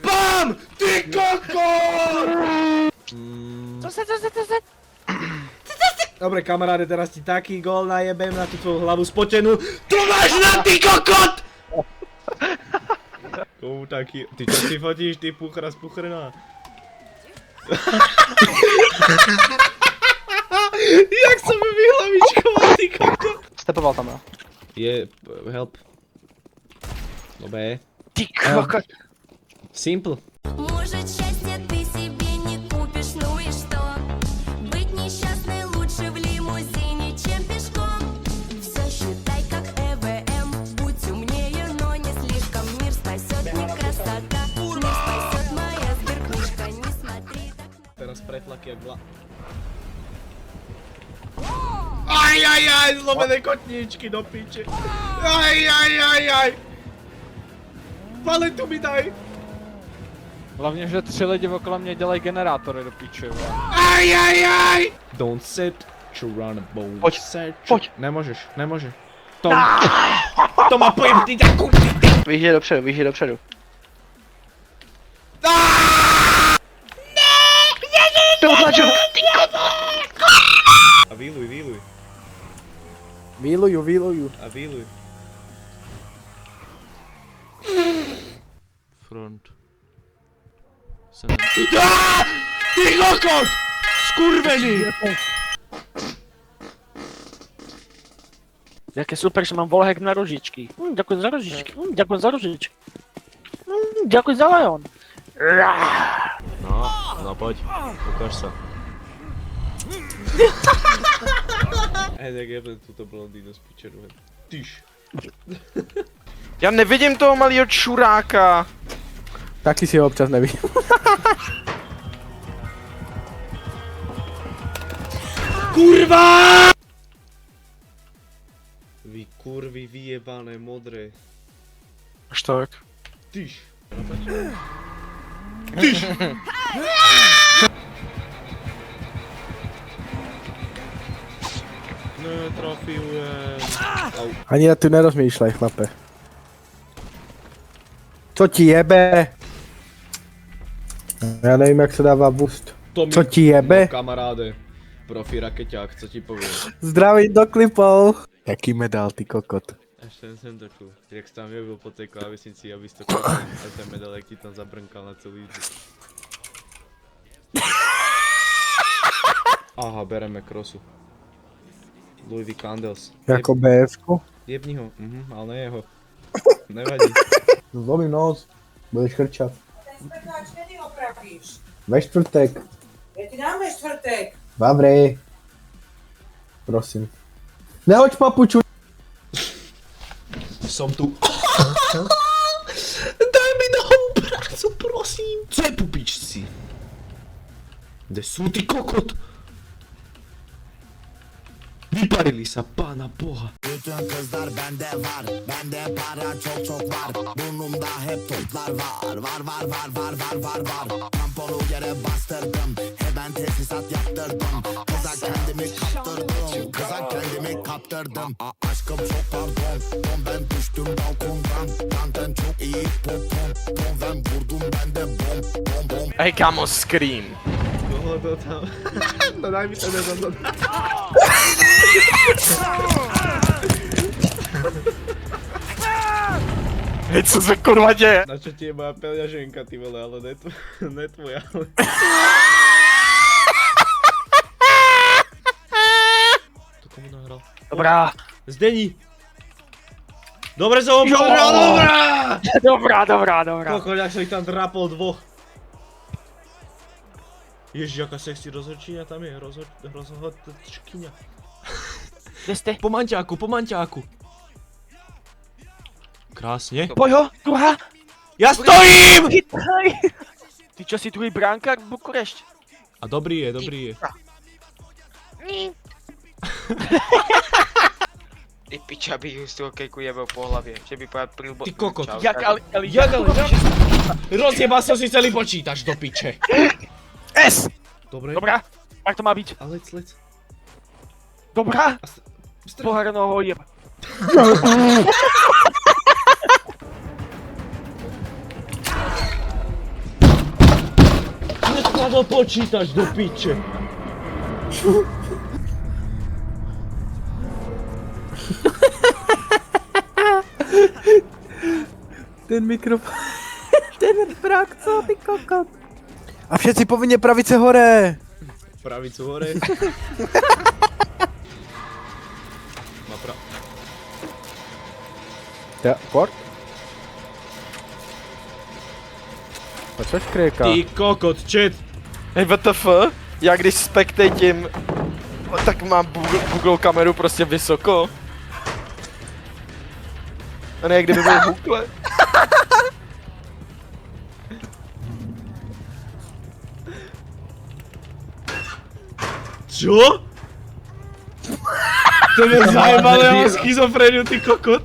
BAM! Ty kokot! Co se? Dobre kamaráde, teraz ti taký gól najebem na tú tvoju hlavu spotenú. Tu máš na ty kokot! Komu taký... Ty čo si fotíš, ty puchra spuchrená? Jak sa mi vyhlavičkoval, ty kokot? Stepoval tam, jo. Je... help. No B. Ty kokot. Simple. Может, счастье ты себе не купишь, ну и что? Быть несчастной лучше в лимузине, чем пешком. Все считай как ЭВМ, будь умнее, но не слишком. Мир спасет не красота, мир спасет моя сберкнижка. Не смотри так на... Teraz pretlaky jak vla... Ajajaj, zlomené kotníčky do piče. Ajajajaj. Paletu mi daj. Hlavně, že 3 lidi okolo mě dělají generátory do píče, jo. Ajajaj. Don't set to run a boat. Pojď, pojď. Nemůžeš. To má pojemný takový. Vyjíždej dopředu. A výluj. Výluju. A výluj. Front. Ty kokot! Skurvený! Jak je super, že mám volhek na rožičky. Ďakujem za rožičky. Ďakujem za rožičky. Ďakujem za Lion. No pojď, ukáž sa. Tak jebe tuto blondýnu z piče ruhe. Tyš. Já nevidím toho malého čuráka. Taky si ho občas neví. Kurva! Vy kurvy vyjebané modré. Až tak. Tyš. Netrafiujem. Ani na tu nerozmýšlej, chlape. Co ti jebe? Já nevím, jak se dává boost. Co ti jebe? Kamaráde. Profi rakeťák, co ti poviem. Zdravím do klipov. Jaký medál, ty kokot. Až jsem to čul. Jak jsi tam jebil po té klávesnici, abys to koukal. A ten medal, jak ti tam zabrnkal na celý zdi. Aha, bereme krosu. Louis V. Candles. Jako BFku. Jebni ho, ale ne jeho. Nevadí. Zlomím nos. Budeš chrčat. Spekáč, kedy opravíš? Ve čtvrtek. Ja ti dám ve čtvrtek. Dobrý. Prosím. Nehoď papuču. Som tu. Daj mi novú prácu, prosím. Co je pupičci? Kde sú ty kokot? Vyparili sa, pána boha. Bütün kızlar bende var, bende para çok çok var. Burnumda hep toplar var, var. Tamponu yere bastırdım, ben tesisat yaptırdım. Kıza kendimi kaptırdım. Aşkım çok pardon, ben düştüm balkondan. Benden çok iyi pom, ben vurdum ben de bom. Hej kámo, Scream. Koho to tam? No daj mi to nezadať. Hej, co se kurva děje? Na čo ti je moja peňaženka, ty vole, ale ne tvoja, ale... To komu nahral? Dobrá. Zdení! Dobre som ho povedal, dobrá! Dobrá. Kokos, jak som ich tam drapol dvoch. Ježiš, aká sexy rozhodčíňa tam je, rozhodčkyňa. Kde ste? Po manťáku. Krásne. Pojď ho, druhá. Ja stojím! Chytaj. Ty čo si druhý bránkár Bukurešť? A dobrý je. Ty piča bych ju z toho kejku jebel po hlavě, že by povedal prilbo... Ty kokot. Jak ale... Rozjebal som si celý počítač do piče. S! Dobre. Dobrá, tak to má byť. A lec. Dobrá. Pohranoho jeba. Zapadol počítač do piče. Ten mikrofon. Ten frak, co ty kokot? A všetci povinne pravice hore. Pravicu hore. Má Ja, port? A což kréka? Ty kokot, chat. Hej, WTF, já když spectatím, tak mám Google kameru prostě vysoko. A ne, kdyby byl hukle. Čo? To mě zajebalo, já mám schizofreniu, ty kokot.